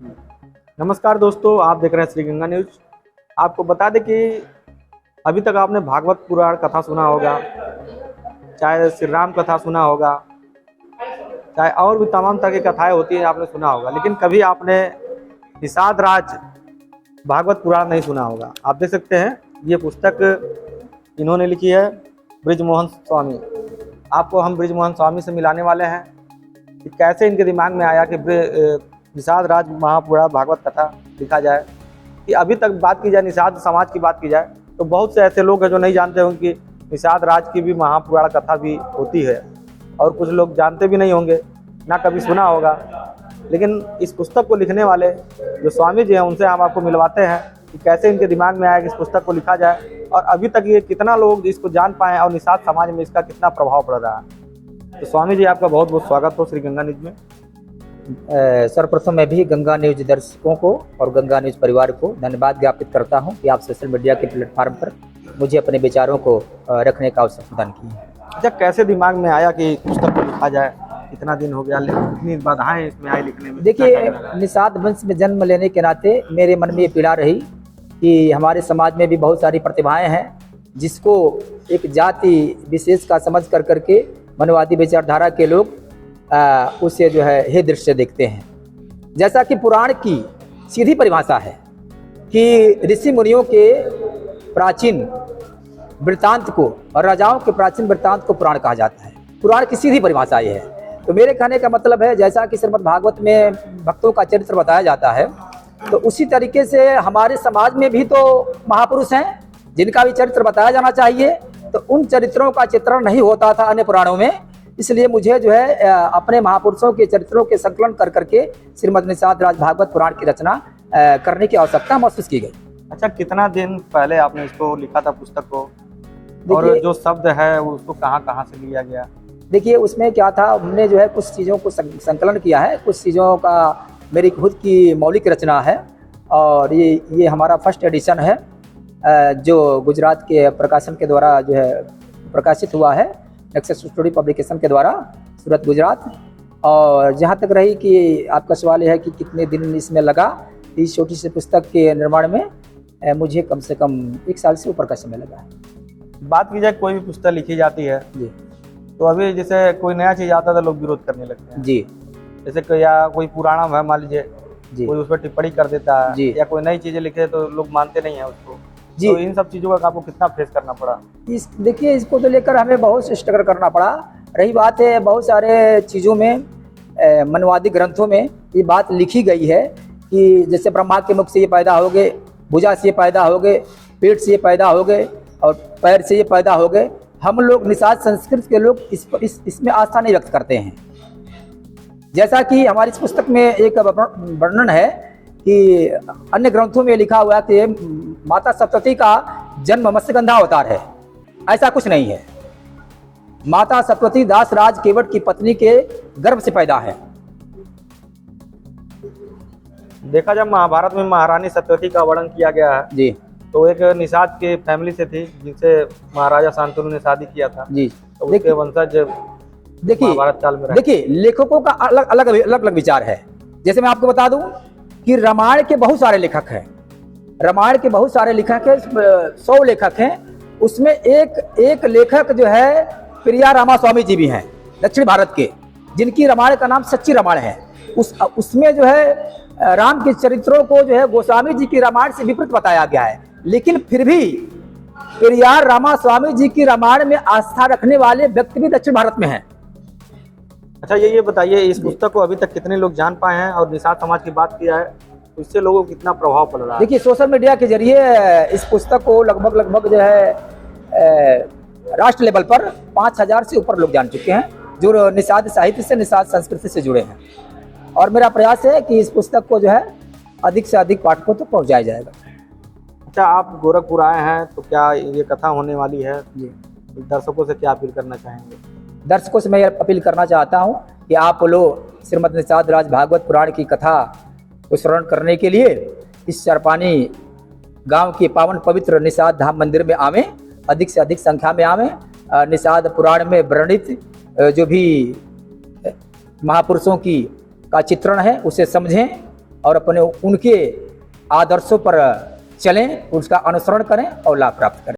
नमस्कार दोस्तों, आप देख रहे हैं श्री गंगा न्यूज। आपको बता दें कि अभी तक आपने भागवत पुराण कथा सुना होगा, चाहे श्री राम कथा सुना होगा, चाहे और भी तमाम तरह की कथाएं होती हैं आपने सुना होगा, लेकिन कभी आपने निषाद राज भागवत पुराण नहीं सुना होगा। आप देख सकते हैं ये पुस्तक इन्होंने लिखी है बृजमोहन स्वामी। आपको हम बृजमोहन स्वामी से मिलाने वाले हैं कि कैसे इनके दिमाग में आया कि निषाद राज महापुराण भागवत कथा लिखा जाए। कि अभी तक बात की जाए, निषाद समाज की बात की जाए, तो बहुत से ऐसे लोग हैं जो नहीं जानते होंगे कि निषाद राज की भी महापुराण कथा भी होती है, और कुछ लोग जानते भी नहीं होंगे, ना कभी सुना होगा। लेकिन इस पुस्तक को लिखने वाले जो स्वामी जी हैं, उनसे हम आपको मिलवाते हैं कि कैसे इनके दिमाग में आया कि इस पुस्तक को लिखा जाए, और अभी तक ये कितना लोग इसको जान पाए और निषाद समाज में इसका कितना प्रभाव पड़ रहा है। तो स्वामी जी, आपका बहुत बहुत स्वागत हो श्री गंगा न्यूज में। सर्वप्रथम मैं भी गंगा न्यूज दर्शकों को और गंगा न्यूज परिवार को धन्यवाद ज्ञापित करता हूं कि आप सोशल मीडिया के प्लेटफॉर्म पर मुझे अपने विचारों को रखने का अवसर प्रदान किया। अच्छा, कैसे दिमाग में आया कि पुस्तक को लिखा जाए? कितना दिन हो गया, कितनी बाधाएं इसमें आई लिखने में? देखिए, निषाद वंश में जन्म लेने के नाते मेरे मन में ये पीड़ा रही कि हमारे समाज में भी बहुत सारी प्रतिभाएं हैं, जिसको एक जाति विशेष का समझ कर करके मनवादी विचारधारा के लोग उसे जो है हे दृश्य देखते हैं। जैसा कि पुराण की सीधी परिभाषा है कि ऋषि मुनियों के प्राचीन वृत्तांत को और राजाओं के प्राचीन वृत्तांत को पुराण कहा जाता है। पुराण की सीधी परिभाषा ये है। तो मेरे कहने का मतलब है, जैसा कि श्रीमद् भागवत में भक्तों का चरित्र बताया जाता है, तो उसी तरीके से हमारे समाज में भी तो महापुरुष हैं जिनका भी चरित्र बताया जाना चाहिए। तो उन चरित्रों का चित्रण नहीं होता था अन्य पुराणों में, इसलिए मुझे जो है अपने महापुरुषों के चरित्रों के संकलन कर करके श्रीमद् निषाद राज भागवत पुराण की रचना करने की आवश्यकता महसूस की गई। अच्छा, कितना दिन पहले आपने इसको लिखा था पुस्तक को, और जो शब्द है उसको कहाँ से लिया गया? देखिए, उसमें क्या था, हमने जो है कुछ चीज़ों को संकलन किया है, कुछ चीज़ों का मेरी खुद की मौलिक रचना है, और ये हमारा फर्स्ट एडिशन है जो गुजरात के प्रकाशन के द्वारा जो है प्रकाशित हुआ है, नेक्सस स्टोरी पब्लिकेशन के द्वारा, सूरत गुजरात। और जहाँ तक रही कि आपका सवाल है कि कितने दिन इसमें लगा, इस छोटी सी पुस्तक के निर्माण में मुझे कम से कम 1 साल से ऊपर का समय लगा है। बात की जाए, कोई भी पुस्तक लिखी जाती है जी, तो अभी जैसे कोई नया चीज़ आता है तो लोग विरोध करने लगते हैं। जी, जैसे कोई पुराना है, मान लीजिए जी, कोई उस पर टिप्पणी कर देता है, जी, या कोई नई चीज़ें लिखे तो लोग मानते नहीं है उसको। जी। तो इन सब चीज़ों का आपको कितना फेस करना पड़ा? देखिए, इसको तो लेकर हमें बहुत स्ट्रगल करना पड़ा। रही बात है, बहुत सारे चीज़ों में मनवादी ग्रंथों में ये बात लिखी गई है कि जैसे ब्रह्मा के मुख से ये पैदा हो गए, भुजा से ये पैदा हो गए, पेट से ये पैदा हो गए, और पैर से ये पैदा हो गए। हम लोग निषाद संस्कृत के लोग इसमें आस्था नहीं व्यक्त करते हैं। जैसा कि हमारी इस पुस्तक में एक वर्णन है कि अन्य ग्रंथों में लिखा हुआ है कि माता सप्तती का जन्म मत्स्यगंधा अवतार है। ऐसा कुछ नहीं है। माता सप्तती दास राज केवट की पत्नी के गर्भ से पैदा है। देखा जाए, महाभारत में महारानी सत्यवती का वर्णन किया गया है जी, तो एक निषाद के फैमिली से थी, जिनसे महाराजा शांतनु ने शादी किया था जी। तो उसके वंशज महाभारत काल में रहे। देखिए, लेखकों का अलग अलग विचार है। जैसे मैं आपको बता दूं कि रामायण के बहुत सारे लेखक हैं, रामायण के बहुत सारे लेखक हैं, 100 लेखक हैं। उसमें एक लेखक जो है प्रिया रामास्वामी जी भी हैं, दक्षिण भारत के, जिनकी रामायण का नाम सच्ची रामायण है। उसमें जो है राम के चरित्रों को जो है गोस्वामी जी की रामायण से विपरीत बताया गया है, लेकिन फिर भी प्रिया रामास्वामी जी की रामायण में आस्था रखने वाले व्यक्ति भी दक्षिण भारत में हैं। अच्छा, ये बताइए, इस पुस्तक को अभी तक कितने लोग जान पाए हैं, और निषाद समाज की बात किया है तो इससे लोगों को कितना प्रभाव पड़ रहा है? देखिए, सोशल मीडिया के जरिए इस पुस्तक को लगभग जो है राष्ट्र लेवल पर 5000 से ऊपर लोग जान चुके हैं, जो निषाद साहित्य से, निषाद संस्कृति से जुड़े हैं। और मेरा प्रयास है कि इस पुस्तक को जो है अधिक से अधिक पाठकों तक पहुंचाया जाएगा। अच्छा, आप गोरखपुर आए हैं तो क्या ये कथा होने वाली है? जी, दर्शकों से क्या अपील करना चाहेंगे? दर्शकों से मैं अपील करना चाहता हूं कि आप लोग श्रीमद् निषाद राज भागवत पुराण की कथा को श्रवण करने के लिए इस चरपानी गांव के पावन पवित्र निषाद धाम मंदिर में आवें, अधिक से अधिक संख्या में आवें। निषाद पुराण में वर्णित जो भी महापुरुषों का चित्रण है उसे समझें, और अपने उनके आदर्शों पर चलें, उसका अनुसरण करें और लाभ प्राप्त करें।